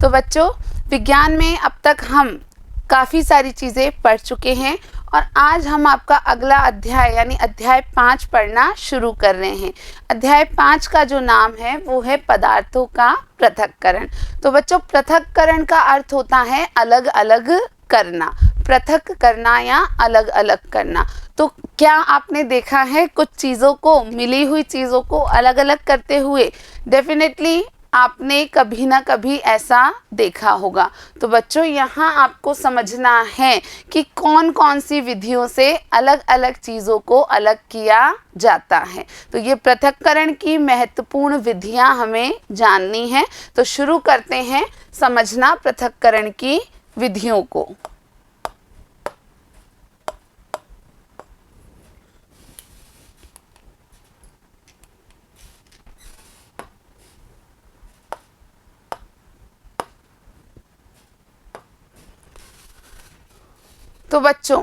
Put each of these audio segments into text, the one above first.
तो बच्चों, विज्ञान में अब तक हम काफ़ी सारी चीज़ें पढ़ चुके हैं और आज हम आपका अगला अध्याय यानी अध्याय 5 पढ़ना शुरू कर रहे हैं। अध्याय 5 का जो नाम है वो है पदार्थों का पृथक्करण। तो बच्चों, पृथक्करण का अर्थ होता है अलग अलग करना, पृथक करना या अलग अलग करना। तो क्या आपने देखा है कुछ चीज़ों को, मिली हुई चीज़ों को अलग अलग करते हुए? डेफिनेटली आपने कभी ना कभी ऐसा देखा होगा। तो बच्चों, यहाँ आपको समझना है कि कौन कौन सी विधियों से अलग अलग चीज़ों को अलग किया जाता है। तो ये पृथक्करण की महत्वपूर्ण विधियाँ हमें जाननी है। तो शुरू करते हैं समझना पृथक्करण की विधियों को। तो बच्चों,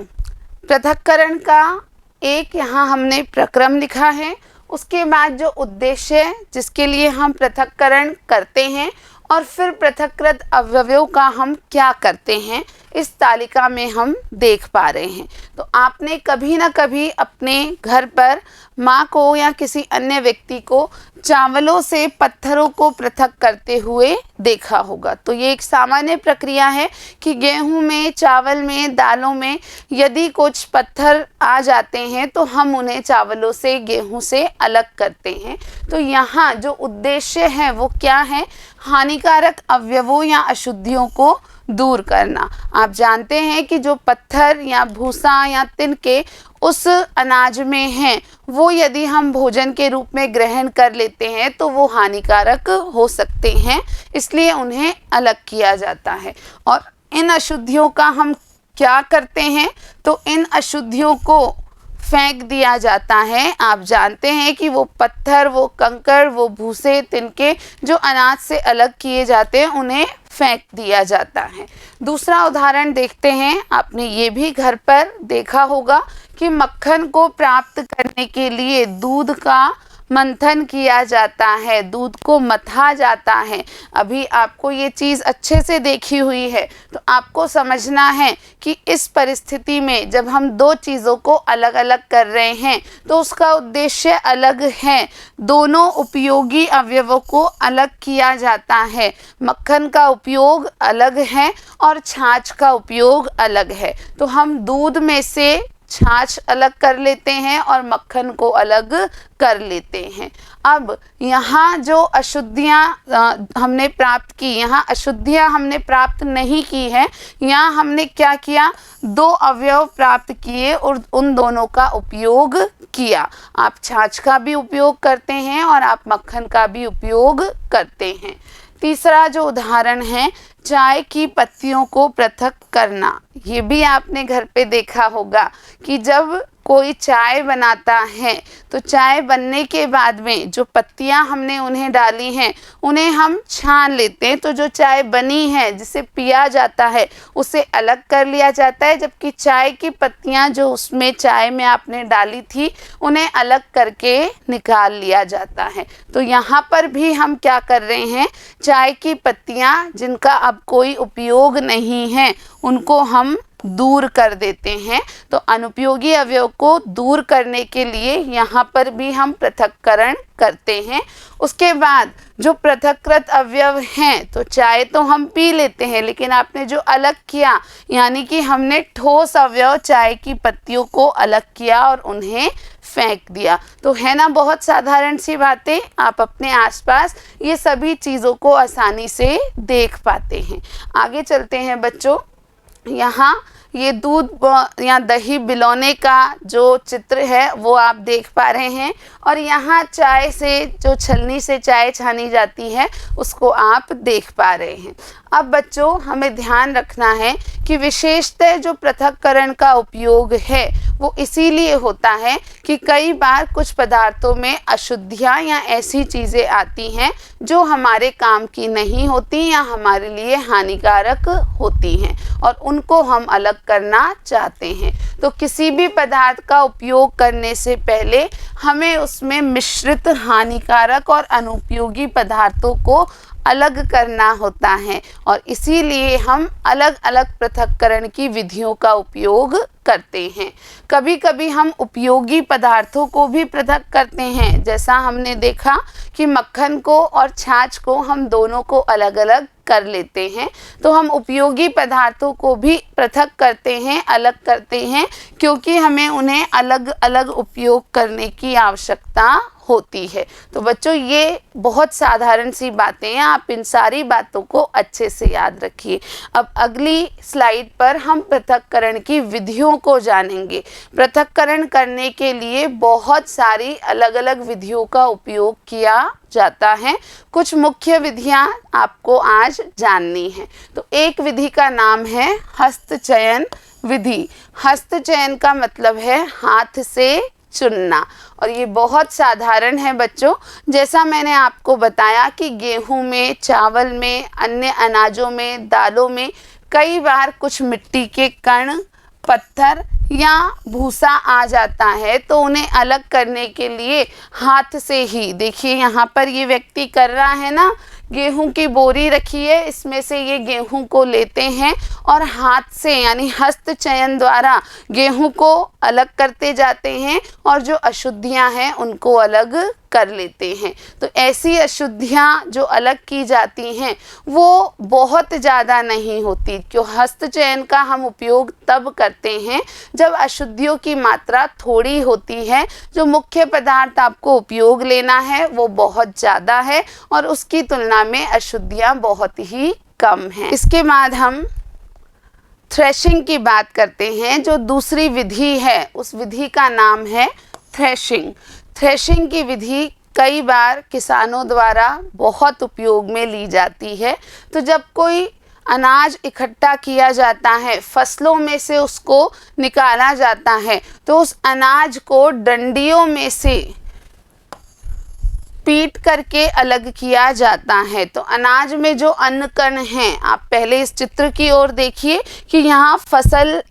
पृथक्करण का एक यहाँ हमने प्रक्रम लिखा है, उसके बाद जो उद्देश्य जिसके लिए हम पृथक्करण करते हैं और फिर पृथक्कृत अवयवों का हम क्या करते हैं, इस तालिका में हम देख पा रहे हैं। तो आपने कभी ना कभी अपने घर पर माँ को या किसी अन्य व्यक्ति को चावलों से पत्थरों को पृथक करते हुए देखा होगा। तो ये एक सामान्य प्रक्रिया है कि गेहूं में, चावल में, दालों में यदि कुछ पत्थर आ जाते हैं तो हम उन्हें चावलों से, गेहूं से अलग करते हैं। तो यहाँ जो उद्देश्य है वो क्या है? हानिकारक अवयवों या अशुद्धियों को दूर करना। आप जानते हैं कि जो पत्थर या भूसा या तिनके उस अनाज में हैं, वो यदि हम भोजन के रूप में ग्रहण कर लेते हैं तो वो हानिकारक हो सकते हैं, इसलिए उन्हें अलग किया जाता है। और इन अशुद्धियों का हम क्या करते हैं? तो इन अशुद्धियों को फेंक दिया जाता है। आप जानते हैं कि वो पत्थर, वो कंकड़, वो भूसे, तिनके जो अनाज से अलग किए जाते हैं उन्हें फेंक दिया जाता है। दूसरा उदाहरण देखते हैं। आपने ये भी घर पर देखा होगा कि मक्खन को प्राप्त करने के लिए दूध का मंथन किया जाता है, दूध को मथा जाता है। अभी आपको ये चीज़ अच्छे से देखी हुई है, तो आपको समझना है कि इस परिस्थिति में जब हम दो चीज़ों को अलग अलग कर रहे हैं तो उसका उद्देश्य अलग है। दोनों उपयोगी अवयवों को अलग किया जाता है। मक्खन का उपयोग अलग है और छाछ का उपयोग अलग है। तो हम दूध में से छाछ अलग कर लेते हैं और मक्खन को अलग कर लेते हैं। अब यहाँ जो अशुद्धियाँ हमने प्राप्त की, यहाँ अशुद्धियाँ हमने प्राप्त नहीं की है। यहाँ हमने क्या किया? दो अवयव प्राप्त किए और उन दोनों का उपयोग किया। आप छाछ का भी उपयोग करते हैं और आप मक्खन का भी उपयोग करते हैं। तीसरा जो उदाहरण है, चाय की पत्तियों को पृथक करना। ये भी आपने घर पे देखा होगा कि जब कोई चाय बनाता है तो चाय बनने के बाद में जो पत्तियां हमने उन्हें डाली हैं उन्हें हम छान लेते हैं। तो जो चाय बनी है, जिसे पिया जाता है, उसे अलग कर लिया जाता है, जबकि चाय की पत्तियां जो उसमें चाय में आपने डाली थी उन्हें अलग करके निकाल लिया जाता है। तो यहाँ पर भी हम क्या कर रहे हैं? चाय की पत्तियां जिनका अब कोई उपयोग नहीं है उनको हम दूर कर देते हैं। तो अनुपयोगी अवयव को दूर करने के लिए यहाँ पर भी हम पृथक्करण करते हैं। उसके बाद जो पृथक्कृत अवयव हैं, तो चाय तो हम पी लेते हैं, लेकिन आपने जो अलग किया यानी कि हमने ठोस अवयव चाय की पत्तियों को अलग किया और उन्हें फेंक दिया। तो है ना बहुत साधारण सी बातें। आप अपने आसपास ये सभी चीज़ों को आसानी से देख पाते हैं। आगे चलते हैं बच्चों। यहाँ ये दूध या दही बिलौने का जो चित्र है वो आप देख पा रहे हैं और यहाँ चाय से, जो छलनी से चाय छानी जाती है, उसको आप देख पा रहे हैं। अब बच्चों, हमें ध्यान रखना है कि विशेषतः जो पृथक्करण का उपयोग है वो इसीलिए होता है कि कई बार कुछ पदार्थों में अशुद्धियाँ या ऐसी चीज़ें आती हैं जो हमारे काम की नहीं होती या हमारे लिए हानिकारक होती हैं और उनको हम अलग करना चाहते हैं। तो किसी भी पदार्थ का उपयोग करने से पहले हमें उसमें मिश्रित हानिकारक और अनुपयोगी पदार्थों को अलग करना होता है और इसीलिए हम अलग अलग पृथक्करण की विधियों का उपयोग करते हैं। कभी कभी हम उपयोगी पदार्थों को भी पृथक करते हैं, जैसा हमने देखा कि मक्खन को और छाछ को हम दोनों को अलग अलग कर लेते हैं, तो हम उपयोगी पदार्थों को भी पृथक करते हैं, अलग करते हैं, क्योंकि हमें उन्हें अलग अलग उपयोग करने की आवश्यकता होती है। तो बच्चों, ये बहुत साधारण सी बातें हैं, आप इन सारी बातों को अच्छे से याद रखिए। अब अगली स्लाइड पर हम पृथक्करण की विधियों को जानेंगे। पृथक्करण करने के लिए बहुत सारी अलग अलग विधियों का उपयोग किया जाता है। कुछ मुख्य विधियां आपको आज जाननी है। तो एक विधि का नाम है हस्तचयन विधि। हस्तचयन का मतलब है हाथ से चुनना, और ये बहुत साधारण है बच्चों। जैसा मैंने आपको बताया कि गेहूं में, चावल में, अन्य अनाजों में, दालों में कई बार कुछ मिट्टी के कण, पत्थर या भूसा आ जाता है, तो उन्हें अलग करने के लिए हाथ से ही, देखिए यहाँ पर ये व्यक्ति कर रहा है ना, गेहूं की बोरी रखी है, इसमें से ये गेहूं को लेते हैं और हाथ से यानी हस्तचयन द्वारा गेहूं को अलग करते जाते हैं और जो अशुद्धियां हैं उनको अलग कर लेते हैं। तो ऐसी अशुद्धियां जो अलग की जाती हैं वो बहुत ज़्यादा नहीं होती, क्यों हस्तचयन का हम उपयोग तब करते हैं जब अशुद्धियों की मात्रा थोड़ी होती है, जो मुख्य पदार्थ आपको उपयोग लेना है वो बहुत ज़्यादा है और उसकी तुलना में अशुद्धियां बहुत ही कम हैं। इसके बाद हम थ्रेशिंग की बात करते हैं। जो दूसरी विधि है उस विधि का नाम है थ्रेशिंग। थ्रेशिंग की विधि कई बार किसानों द्वारा बहुत उपयोग में ली जाती है। तो जब कोई अनाज इकट्ठा किया जाता है, फसलों में से उसको निकाला जाता है, तो उस अनाज को डंडियों में से पीट करके अलग किया जाता है। तो अनाज में जो अन्न कण हैं, आप पहले इस चित्र की ओर देखिए कि यहाँ फसल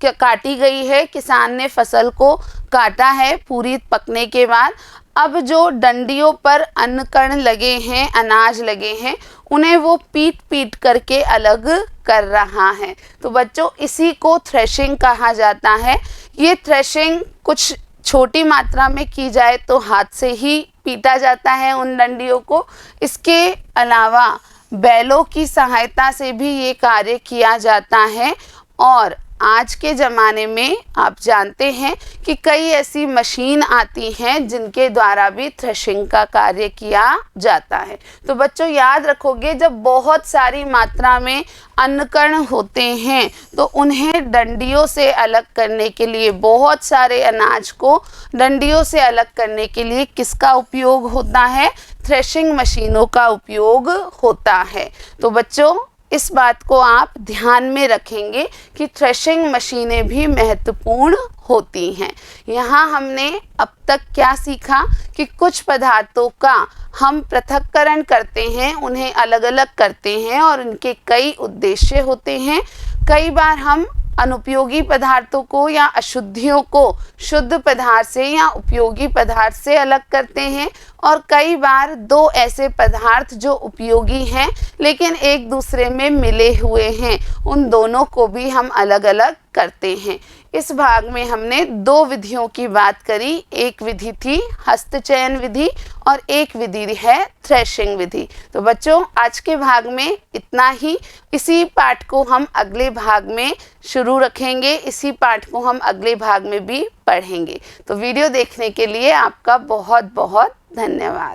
काटी गई है, किसान ने फसल को काटा है पूरी पकने के बाद। अब जो डंडियों पर अन्न कण लगे हैं, अनाज लगे हैं, उन्हें वो पीट पीट करके अलग कर रहा है। तो बच्चों, इसी को थ्रेशिंग कहा जाता है। ये थ्रेशिंग कुछ छोटी मात्रा में की जाए तो हाथ से ही पीटा जाता है उन डंडियों को। इसके अलावा बैलों की सहायता से भी ये कार्य किया जाता है और आज के ज़माने में आप जानते हैं कि कई ऐसी मशीन आती हैं जिनके द्वारा भी थ्रेशिंग का कार्य किया जाता है। तो बच्चों, याद रखोगे, जब बहुत सारी मात्रा में अन्नकण होते हैं तो उन्हें डंडियों से अलग करने के लिए, बहुत सारे अनाज को डंडियों से अलग करने के लिए किसका उपयोग होता है? थ्रेशिंग मशीनों का उपयोग होता है। तो बच्चों, इस बात को आप ध्यान में रखेंगे कि थ्रेशिंग मशीनें भी महत्वपूर्ण होती हैं। यहाँ हमने अब तक क्या सीखा कि कुछ पदार्थों का हम पृथक्करण करते हैं, उन्हें अलग अलग करते हैं और उनके कई उद्देश्य होते हैं। कई बार हम अनुपयोगी पदार्थों को या अशुद्धियों को शुद्ध पदार्थ से या उपयोगी पदार्थ से अलग करते हैं, और कई बार दो ऐसे पदार्थ जो उपयोगी हैं लेकिन एक दूसरे में मिले हुए हैं, उन दोनों को भी हम अलग अलग करते हैं। इस भाग में हमने दो विधियों की बात करी। एक विधि थी हस्तचयन विधि और एक विधि है थ्रेशिंग विधि। तो बच्चों, आज के भाग में इतना ही। इसी पाठ को हम अगले भाग में शुरू रखेंगे, इसी पाठ को हम अगले भाग में भी पढ़ेंगे। तो वीडियो देखने के लिए आपका बहुत बहुत धन्यवाद।